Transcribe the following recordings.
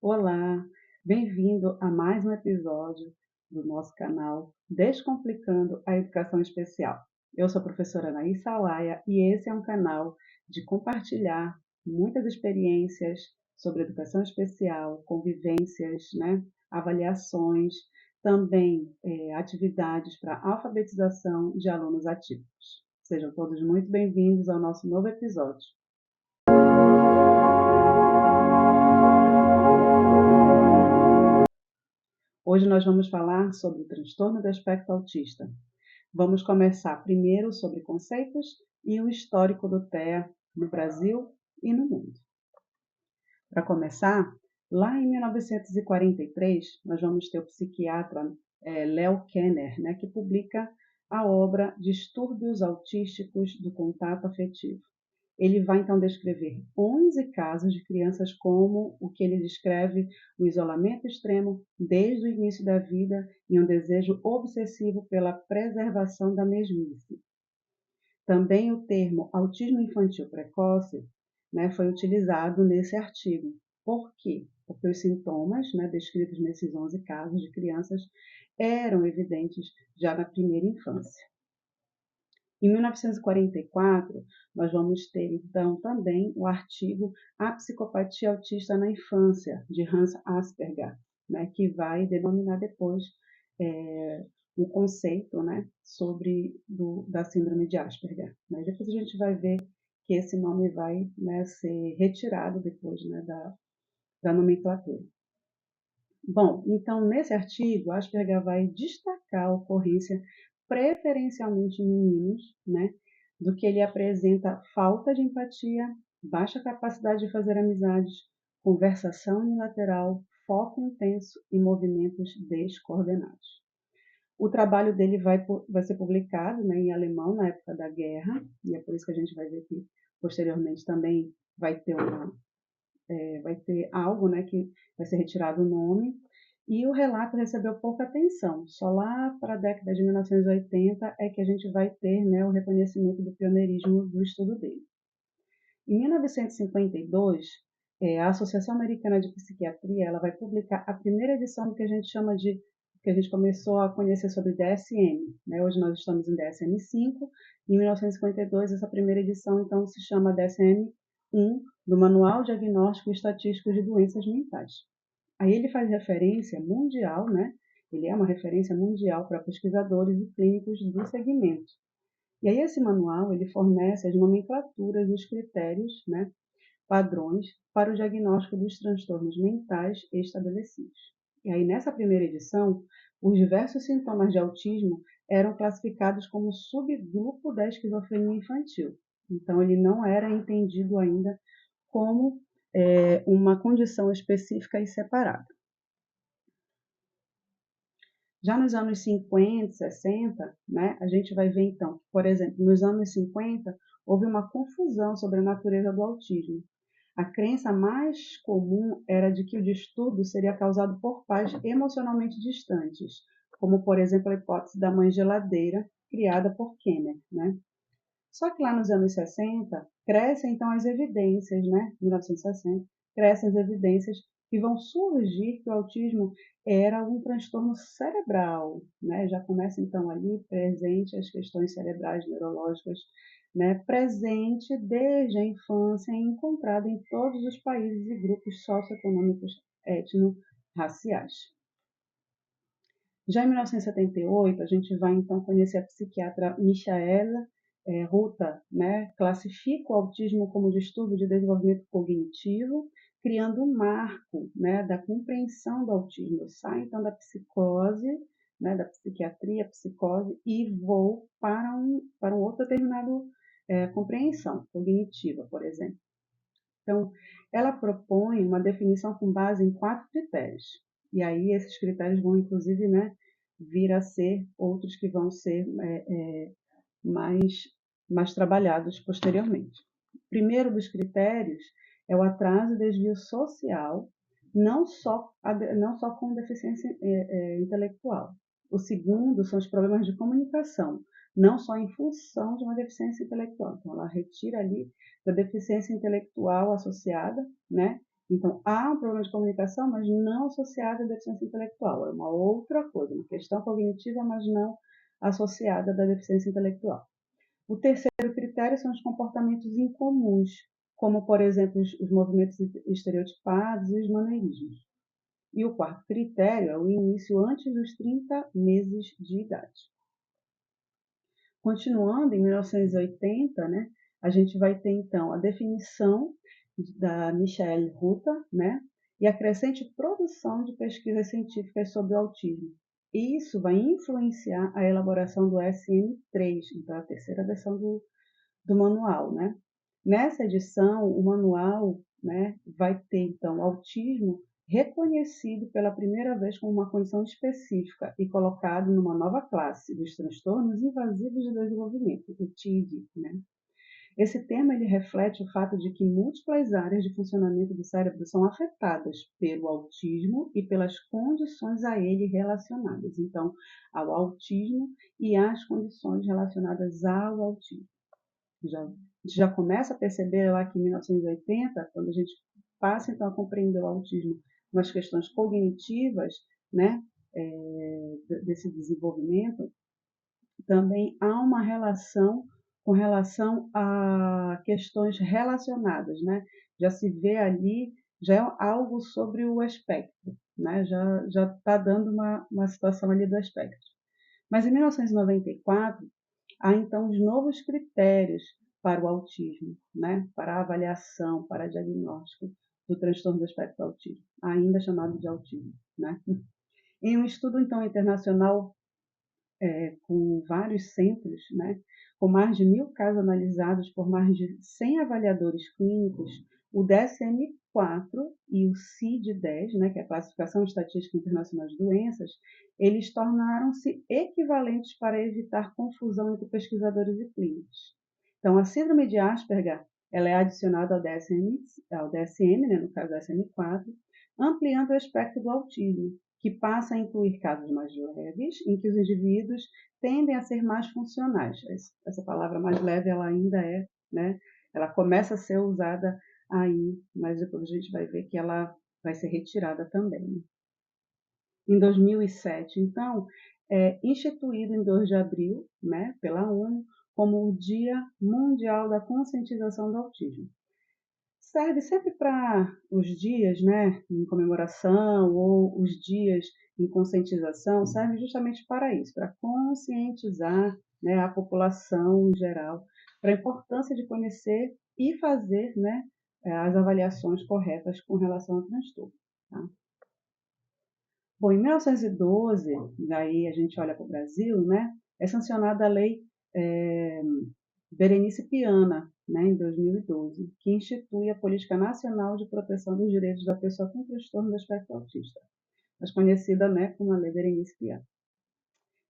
Olá, bem-vindo a mais um episódio do nosso canal Descomplicando a Educação Especial. Eu sou a professora Anaísa Alaia e esse é um canal de compartilhar muitas experiências sobre educação especial, convivências, avaliações, também atividades para alfabetização de alunos atípicos. Sejam todos muito bem-vindos ao nosso novo episódio. Hoje nós vamos falar sobre o transtorno do espectro autista. Vamos começar primeiro sobre conceitos e o histórico do TEA no Brasil e no mundo. Para começar, lá em 1943, nós vamos ter o psiquiatra Léo Kenner, que publica a obra Distúrbios Autísticos do Contato Afetivo. Ele vai, então, descrever 11 casos de crianças como o que ele descreve o isolamento extremo desde o início da vida e um desejo obsessivo pela preservação da mesmice. Também o termo autismo infantil precoce foi utilizado nesse artigo. Por quê? Porque os sintomas descritos nesses 11 casos de crianças eram evidentes já na primeira infância. Em 1944, nós vamos ter, então, também o artigo A Psicopatia Autista na Infância, de Hans Asperger, que vai denominar depois o conceito da síndrome de Asperger. Depois a gente vai ver que esse nome vai ser retirado depois da nomenclatura. Bom, então, nesse artigo, Asperger vai destacar a ocorrência preferencialmente em meninos, do que ele apresenta falta de empatia, baixa capacidade de fazer amizades, conversação unilateral, foco intenso e movimentos descoordenados. O trabalho dele vai ser publicado em alemão na época da guerra, e é por isso que a gente vai ver que posteriormente também vai ter algo que vai ser retirado o nome, e o relato recebeu pouca atenção. Só lá para a década de 1980 é que a gente vai ter o reconhecimento do pioneirismo do estudo dele. Em 1952, a Associação Americana de Psiquiatria ela vai publicar a primeira edição do que a gente chama de que a gente começou a conhecer sobre DSM. Hoje nós estamos em DSM-5. Em 1952, essa primeira edição, então, se chama DSM-1, do Manual Diagnóstico e Estatístico de Doenças Mentais. Aí ele faz referência mundial, ele é uma referência mundial para pesquisadores e clínicos do segmento. E aí esse manual ele fornece as nomenclaturas dos critérios, padrões para o diagnóstico dos transtornos mentais estabelecidos. E aí nessa primeira edição, os diversos sintomas de autismo eram classificados como subgrupo da esquizofrenia infantil. Então ele não era entendido ainda como uma condição específica e separada. Já nos anos 50, 60, a gente vai ver então, por exemplo, nos anos 50, houve uma confusão sobre a natureza do autismo. A crença mais comum era de que o distúrbio seria causado por pais emocionalmente distantes, como, por exemplo, a hipótese da mãe geladeira, criada por Kenner. Só que lá nos anos 60, crescem então as evidências, 1960, crescem as evidências que vão surgir que o autismo era um transtorno cerebral, Já começa então ali presente as questões cerebrais neurológicas, presente desde a infância e encontrado em todos os países e grupos socioeconômicos etno-raciais. Já em 1978, a gente vai então conhecer a psiquiatra Michaela Ruta, classifica o autismo como distúrbio de desenvolvimento cognitivo, criando um marco da compreensão do autismo. Sai então da psicose, da psiquiatria, psicose, e vou para um outro determinado compreensão cognitiva, por exemplo. Então, ela propõe uma definição com base em 4 critérios. E aí esses critérios vão, inclusive, vir a ser outros que vão ser mais trabalhados posteriormente. O primeiro dos critérios é o atraso e desvio social, não só com deficiência intelectual. O segundo são os problemas de comunicação, não só em função de uma deficiência intelectual. Então, ela retira ali da deficiência intelectual associada, Então, há um problema de comunicação, mas não associado à deficiência intelectual. É uma outra coisa, uma questão cognitiva, mas não associada à deficiência intelectual. O terceiro critério são os comportamentos incomuns, como, por exemplo, os movimentos estereotipados e os maneirismos. E o quarto critério é o início antes dos 30 meses de idade. Continuando, em 1980, né, a gente vai ter, então, a definição da Michelle Ruta, né, e a crescente produção de pesquisas científicas sobre o autismo. Isso vai influenciar a elaboração do SM3, então a terceira versão do manual, né? Nessa edição, o manual, né, vai ter, então, o autismo reconhecido pela primeira vez como uma condição específica e colocado numa nova classe dos transtornos invasivos de desenvolvimento, o TID, né? Esse termo ele reflete o fato de que múltiplas áreas de funcionamento do cérebro são afetadas pelo autismo e pelas condições a ele relacionadas. Então, ao autismo e às condições relacionadas ao autismo. A gente já começa a perceber lá que em 1980, quando a gente passa então a compreender o autismo nas questões cognitivas, né, desse desenvolvimento, também há uma relação com relação a questões relacionadas, né? Já se vê ali, já é algo sobre o aspecto, né? Já está dando uma situação ali do aspecto. Mas em 1994, há então os novos critérios para o autismo, né? Para a avaliação, para diagnóstico do transtorno do espectro autista, ainda chamado de autismo, né? Em um estudo então internacional com vários centros, né, com mais de 1.000 casos analisados por mais de 100 avaliadores clínicos, o DSM-4 e o CID-10, né, que é a Classificação Estatística Internacional de Doenças, eles tornaram-se equivalentes para evitar confusão entre pesquisadores e clínicos. Então, a síndrome de Asperger ela é adicionada ao DSM, né, no caso DSM-4, ampliando o espectro do autismo, que passa a incluir casos mais leves, em que os indivíduos tendem a ser mais funcionais. Essa palavra mais leve, ela ainda é, né? Ela começa a ser usada aí, mas depois a gente vai ver que ela vai ser retirada também. Em 2007, então, é instituído em 2 de abril, né, pela ONU, como o Dia Mundial da Conscientização do Autismo. Serve sempre para os dias, né, em comemoração ou os dias em conscientização, serve justamente para isso, para conscientizar, né, a população em geral, para a importância de conhecer e fazer, né, as avaliações corretas com relação ao transtorno. Tá? Bom, em 1912, daí a gente olha para o Brasil, né, é sancionada a lei é, Berenice Piana, né, em 2012, que institui a Política Nacional de Proteção dos Direitos da Pessoa com Transtorno do Espectro Autista, mais conhecida, né, como a Lei Berenice Piana.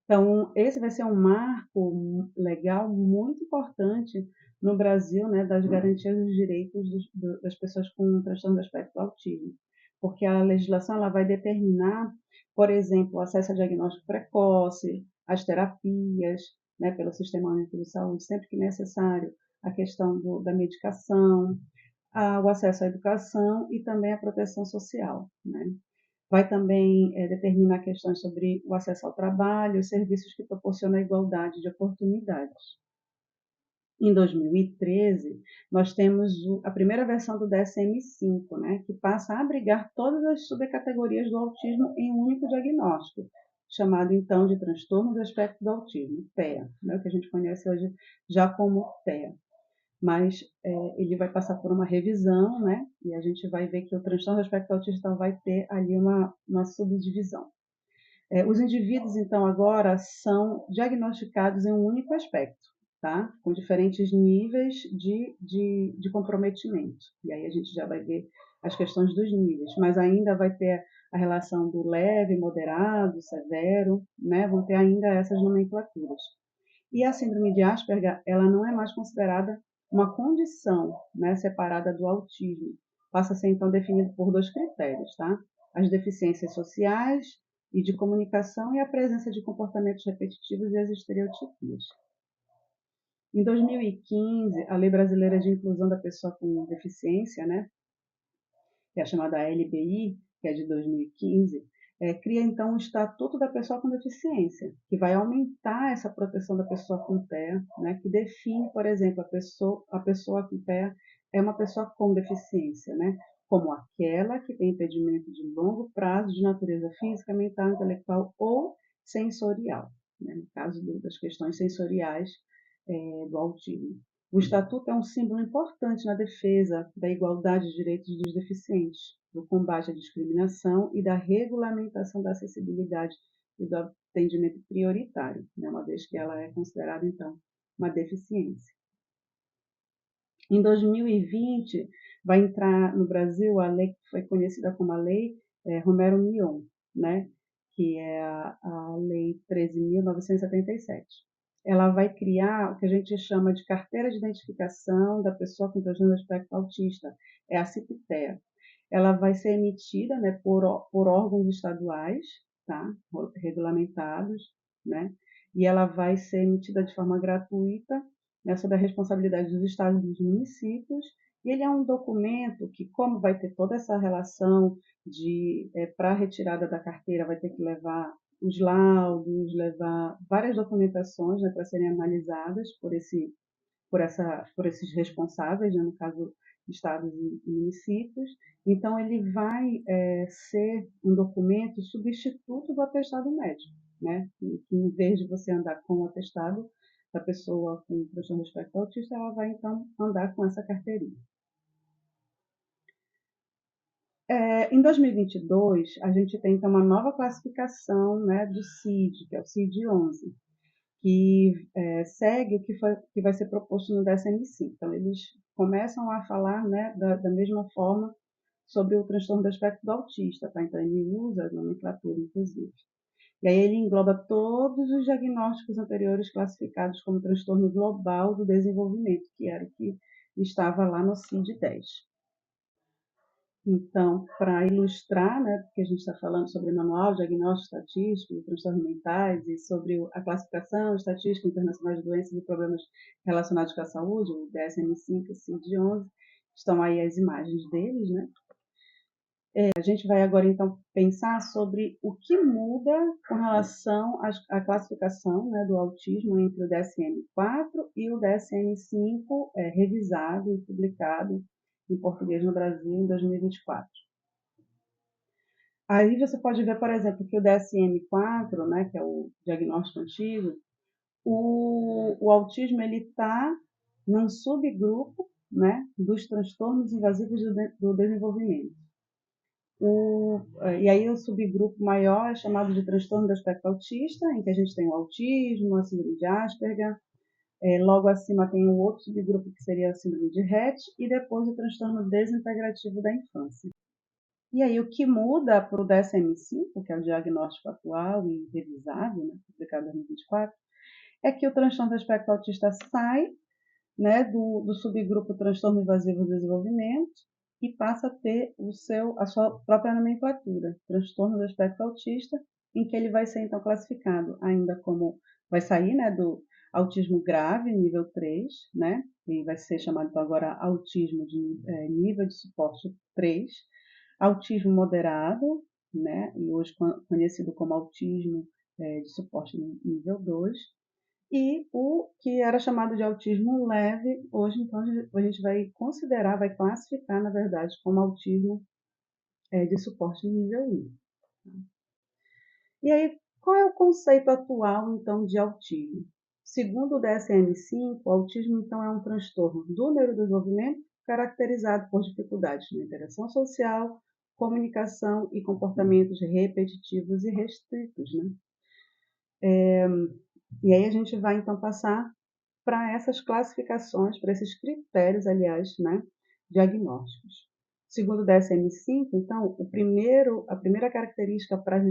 Então, esse vai ser um marco legal muito importante no Brasil, né, das garantias dos direitos das pessoas com transtorno do espectro autismo, porque a legislação ela vai determinar, por exemplo, o acesso a diagnóstico precoce, as terapias, né, pelo Sistema Único de Saúde, sempre que necessário, a questão da medicação, o acesso à educação e também a proteção social, né? Vai também determinar questões sobre o acesso ao trabalho, os serviços que proporcionam a igualdade de oportunidades. Em 2013, nós temos a primeira versão do DSM-5, né, que passa a abrigar todas as subcategorias do autismo em um único diagnóstico, chamado então de transtorno do espectro do autismo, TEA, né, o que a gente conhece hoje já como TEA. Mas ele vai passar por uma revisão, né? E a gente vai ver que o transtorno do espectro autista vai ter ali uma subdivisão. Os indivíduos, então, agora são diagnosticados em um único aspecto, tá? Com diferentes níveis de comprometimento. E aí a gente já vai ver as questões dos níveis, mas ainda vai ter a relação do leve, moderado, severo, né? Vão ter ainda essas nomenclaturas. E a síndrome de Asperger, ela não é mais considerada uma condição, né, separada do autismo. Passa a ser, então, definido por 2 critérios, tá? As deficiências sociais e de comunicação e a presença de comportamentos repetitivos e as estereotipias. Em 2015, a Lei Brasileira de Inclusão da Pessoa com Deficiência, né, que é a chamada LBI, que é de 2015, cria então o Estatuto da Pessoa com Deficiência, que vai aumentar essa proteção da pessoa com TEA, né, que define, por exemplo, a pessoa com TEA é uma pessoa com deficiência, né, como aquela que tem impedimento de longo prazo de natureza física, mental, intelectual ou sensorial, né, no caso das questões sensoriais do autismo. O Estatuto é um símbolo importante na defesa da igualdade de direitos dos deficientes, do combate à discriminação e da regulamentação da acessibilidade e do atendimento prioritário, né, uma vez que ela é considerada, então, uma deficiência. Em 2020, vai entrar no Brasil a lei que foi conhecida como a Lei Romero-Mion, né, que é a Lei 13.977. Ela vai criar o que a gente chama de carteira de identificação da pessoa com transtorno do espectro autista, é a CIPTEA. Ela vai ser emitida, né, por órgãos estaduais, tá, regulamentados, né, e ela vai ser emitida de forma gratuita, né, sob a responsabilidade dos estados e dos municípios. E ele é um documento que, como vai ter toda essa relação de para a retirada da carteira, vai ter que levar os laudos, levar várias documentações, né, para serem analisadas por esses responsáveis, né, no caso estados e municípios. Então, ele vai ser um documento substituto do atestado médico, né? Que em vez de você andar com o atestado da pessoa com transtorno do espectro autista, ela vai então andar com essa carteirinha. Em 2022, a gente tem então uma nova classificação, né, do CID, que é o CID-11, que segue o que vai ser proposto no DSM-5. Então, eles começam a falar, né, da mesma forma sobre o transtorno do espectro do autista, tá? Então, ele usa a nomenclatura, inclusive. E aí ele engloba todos os diagnósticos anteriores classificados como transtorno global do desenvolvimento, que era o que estava lá no CID-10. Então, para ilustrar, né, porque a gente está falando sobre manual, diagnóstico estatístico, transtornos mentais e sobre a classificação estatística internacional de doenças e problemas relacionados com a saúde, o DSM-5 e o CID-11, estão aí as imagens deles, né? A gente vai agora, então, pensar sobre o que muda com relação à classificação, né, do autismo entre o DSM-4 e o DSM-5 revisado e publicado em português no Brasil em 2024. Aí você pode ver, por exemplo, que o DSM-4, né, que é o diagnóstico antigo, o autismo ele está num subgrupo, né, dos transtornos invasivos do desenvolvimento. E aí o subgrupo maior é chamado de transtorno do espectro autista, em que a gente tem o autismo, a síndrome de Asperger, logo acima tem um outro subgrupo que seria a síndrome de Rett, e depois o transtorno desintegrativo da infância. E aí o que muda para o DSM-5, que é o diagnóstico atual e revisado, né, publicado em 2024, é que o transtorno do espectro autista sai, né, do subgrupo transtorno invasivo do desenvolvimento e passa a ter a sua própria nomenclatura, transtorno do espectro autista, em que ele vai ser então classificado ainda como, vai sair, né, do autismo grave, nível 3, né, e vai ser chamado então agora autismo de nível de suporte 3, autismo moderado, né, e hoje conhecido como autismo de suporte nível 2, e o que era chamado de autismo leve, hoje então a gente vai considerar, vai classificar, na verdade, como autismo de suporte nível 1. E aí, qual é o conceito atual, então, de autismo? Segundo o DSM-5, o autismo, então, é um transtorno do neurodesenvolvimento caracterizado por dificuldades na interação social, comunicação e comportamentos repetitivos e restritos, né? E aí a gente vai, então, passar para essas classificações, para esses critérios, aliás, né, diagnósticos. Segundo o DSM-5, então, a primeira característica para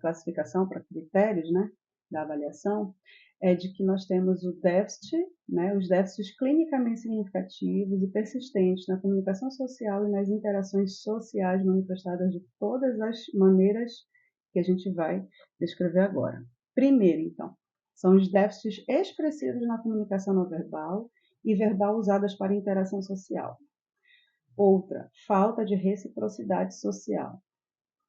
classificação, para critérios, né, da avaliação, é de que nós temos o déficit, né, os déficits clinicamente significativos e persistentes na comunicação social e nas interações sociais manifestadas de todas as maneiras que a gente vai descrever agora. Primeiro, então, são os déficits expressivos na comunicação não verbal e verbal usadas para interação social. Outra, falta de reciprocidade social.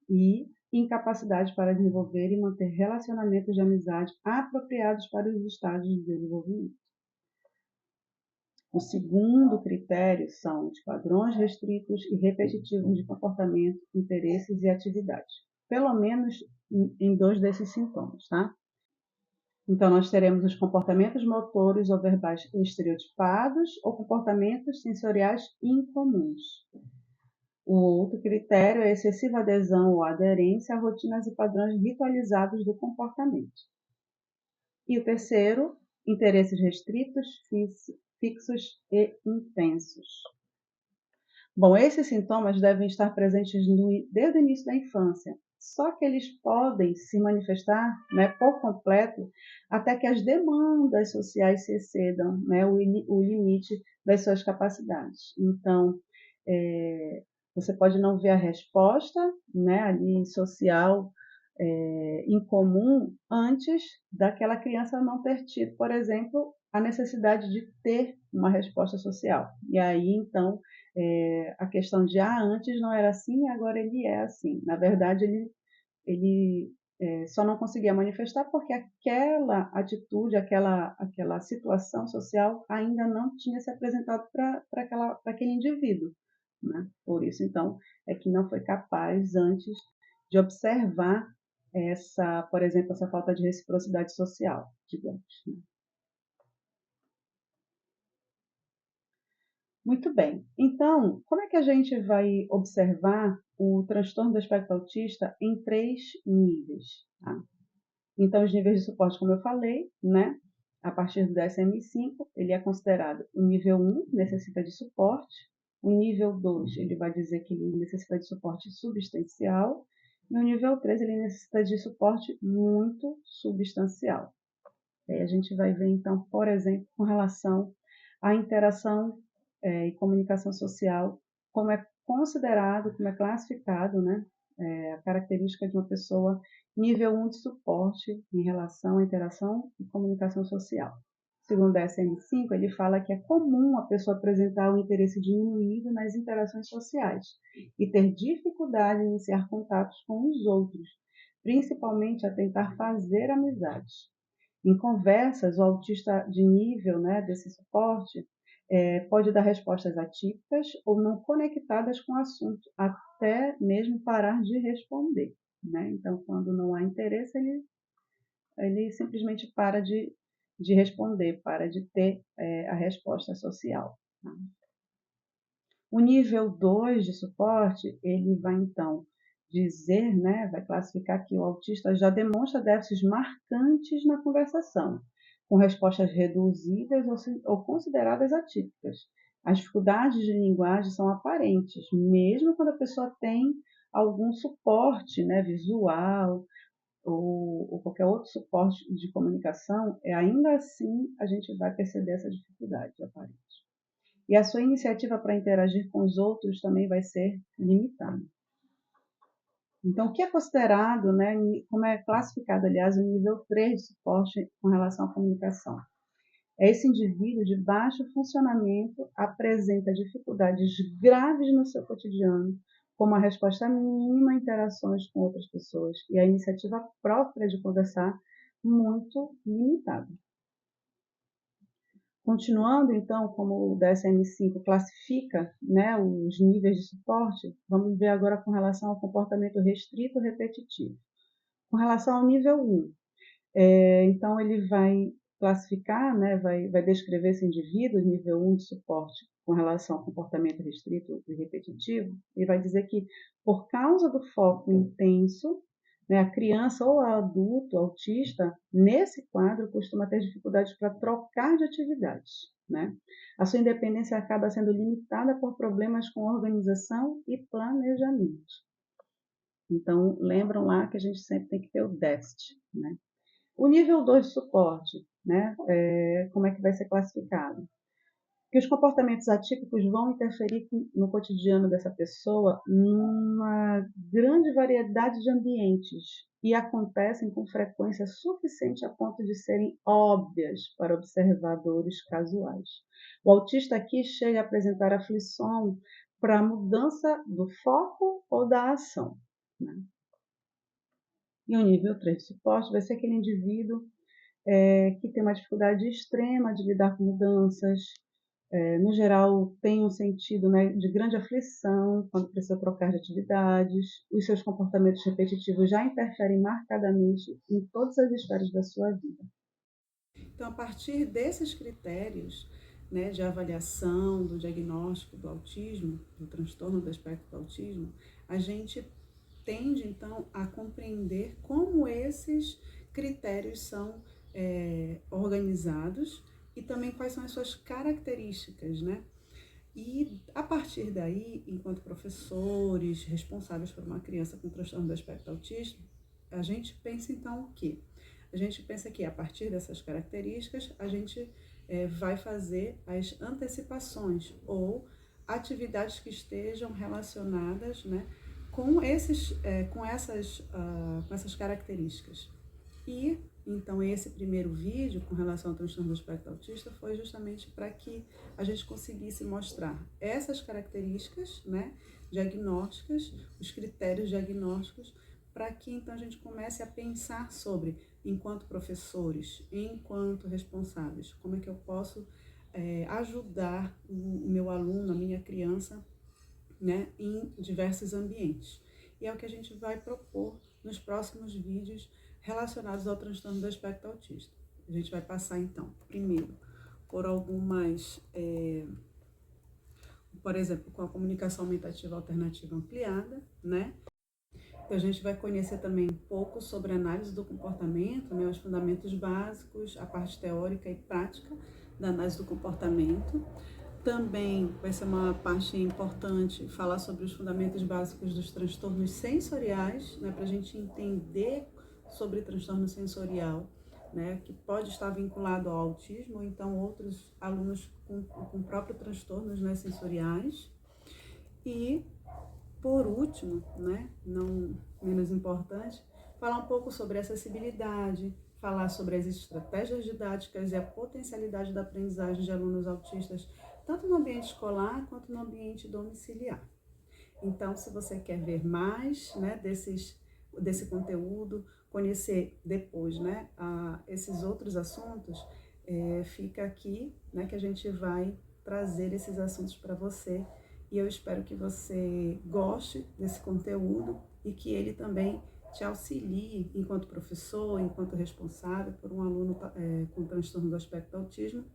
E incapacidade para desenvolver e manter relacionamentos de amizade apropriados para os estágios de desenvolvimento. O segundo critério são os padrões restritos e repetitivos de comportamento, interesses e atividades. Pelo menos em 2 desses sintomas, tá? Então, nós teremos os comportamentos motores ou verbais estereotipados ou comportamentos sensoriais incomuns. O outro critério é excessiva adesão ou aderência a rotinas e padrões ritualizados do comportamento. E o terceiro, interesses restritos, fixos e intensos. Bom, esses sintomas devem estar presentes desde o início da infância, só que eles podem se manifestar, né, por completo até que as demandas sociais se excedam, né, o limite das suas capacidades. Então, você pode não ver a resposta, né, ali social em comum antes daquela criança não ter tido, por exemplo, a necessidade de ter uma resposta social. E aí, então, a questão de antes não era assim, agora ele é assim. Na verdade, ele só não conseguia manifestar porque aquela atitude, aquela situação social ainda não tinha se apresentado para aquele indivíduo. Né? Por isso, então, é que não foi capaz antes de observar por exemplo, essa falta de reciprocidade social, digamos. Né? Muito bem. Então, como é que a gente vai observar o transtorno do espectro autista em 3 níveis? Tá? Então, os níveis de suporte, como eu falei, né? A partir do DSM-5, ele é considerado o nível 1, necessita de suporte. O nível 2, ele vai dizer que ele necessita de suporte substancial. E o nível 3, ele necessita de suporte muito substancial. Aí a gente vai ver, então, por exemplo, com relação à interação e comunicação social, como é considerado, como é classificado, né, a característica de uma pessoa nível 1 de suporte em relação à interação e comunicação social. Segundo o DSM-5, ele fala que é comum a pessoa apresentar um interesse diminuído nas interações sociais e ter dificuldade em iniciar contatos com os outros, principalmente a tentar fazer amizades. Em conversas, o autista de nível, né, desse suporte pode dar respostas atípicas ou não conectadas com o assunto, até mesmo parar de responder. Né? Então, quando não há interesse, ele simplesmente para de responder, para de ter a resposta social. Tá? O nível 2 de suporte, ele vai então dizer, né, vai classificar que o autista já demonstra déficits marcantes na conversação, com respostas reduzidas ou consideradas atípicas. As dificuldades de linguagem são aparentes, mesmo quando a pessoa tem algum suporte, né, visual ou qualquer outro suporte de comunicação, ainda assim a gente vai perceber essa dificuldade aparente. E a sua iniciativa para interagir com os outros também vai ser limitada. Então, o que é considerado, né, como é classificado, aliás, o nível 3 de suporte com relação à comunicação? Esse indivíduo de baixo funcionamento apresenta dificuldades graves no seu cotidiano, como a resposta mínima a interações com outras pessoas e a iniciativa própria de conversar muito limitada. Continuando, então, como o DSM-5 classifica, né, os níveis de suporte, vamos ver agora com relação ao comportamento restrito repetitivo. Com relação ao nível 1, então ele vai classificar, né, vai descrever esse indivíduo, nível 1 de suporte, com relação ao comportamento restrito e repetitivo, e vai dizer que, por causa do foco intenso, né, a criança ou o adulto autista, nesse quadro, costuma ter dificuldades para trocar de atividades. Né? A sua independência acaba sendo limitada por problemas com organização e planejamento. Então, lembram lá que a gente sempre tem que ter o déficit. Né? O nível 2 de suporte, né? Como é que vai ser classificado? Que os comportamentos atípicos vão interferir no cotidiano dessa pessoa numa grande variedade de ambientes e acontecem com frequência suficiente a ponto de serem óbvias para observadores casuais. O autista aqui chega a apresentar aflição para a mudança do foco ou da ação, né? E o nível 3 de suporte vai ser aquele indivíduo que tem uma dificuldade extrema de lidar com mudanças, no geral tem um sentido, né, de grande aflição quando precisa trocar de atividades, os seus comportamentos repetitivos já interferem marcadamente em todas as esferas da sua vida. Então, a partir desses critérios, né, de avaliação do diagnóstico do autismo, do transtorno do espectro do autismo, a gente tende, então, a compreender como esses critérios são organizados e também quais são as suas características, né? E a partir daí, enquanto professores responsáveis por uma criança com transtorno do espectro autista, a gente pensa então o quê? A gente pensa que a partir dessas características a gente vai fazer as antecipações ou atividades que estejam relacionadas, né, com essas características. E então esse primeiro vídeo com relação ao transtorno do espectro autista foi justamente para que a gente conseguisse mostrar essas características, né, diagnósticas, os critérios diagnósticos, para que então a gente comece a pensar sobre, enquanto professores, enquanto responsáveis, como é que eu posso ajudar o meu aluno, a minha criança, né, em diversos ambientes. E é o que a gente vai propor nos próximos vídeos relacionados ao transtorno do espectro autista. A gente vai passar, então, primeiro, por algumas, por exemplo, com a comunicação aumentativa alternativa ampliada, né? Então, a gente vai conhecer também um pouco sobre a análise do comportamento, né, os fundamentos básicos, a parte teórica e prática da análise do comportamento. Também vai ser uma parte importante falar sobre os fundamentos básicos dos transtornos sensoriais, né, para a gente entender sobre transtorno sensorial, né, que pode estar vinculado ao autismo ou então outros alunos com próprio transtornos, né, sensoriais. E, por último, né, não menos importante, falar um pouco sobre acessibilidade, falar sobre as estratégias didáticas e a potencialidade da aprendizagem de alunos autistas, tanto no ambiente escolar quanto no ambiente domiciliar. Então, se você quer ver mais, né, desse conteúdo, conhecer depois, né, esses outros assuntos, fica aqui, né, que a gente vai trazer esses assuntos para você. E eu espero que você goste desse conteúdo e que ele também te auxilie enquanto professor, enquanto responsável por um aluno com transtorno do espectro do autismo,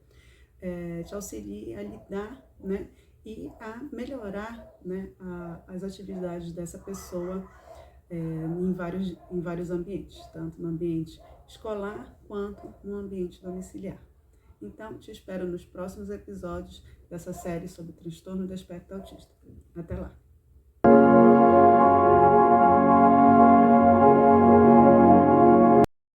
te auxilie a lidar, né, e a melhorar, né, as atividades dessa pessoa em vários ambientes, tanto no ambiente escolar quanto no ambiente domiciliar. Então, te espero nos próximos episódios dessa série sobre transtorno do espectro autista. Até lá!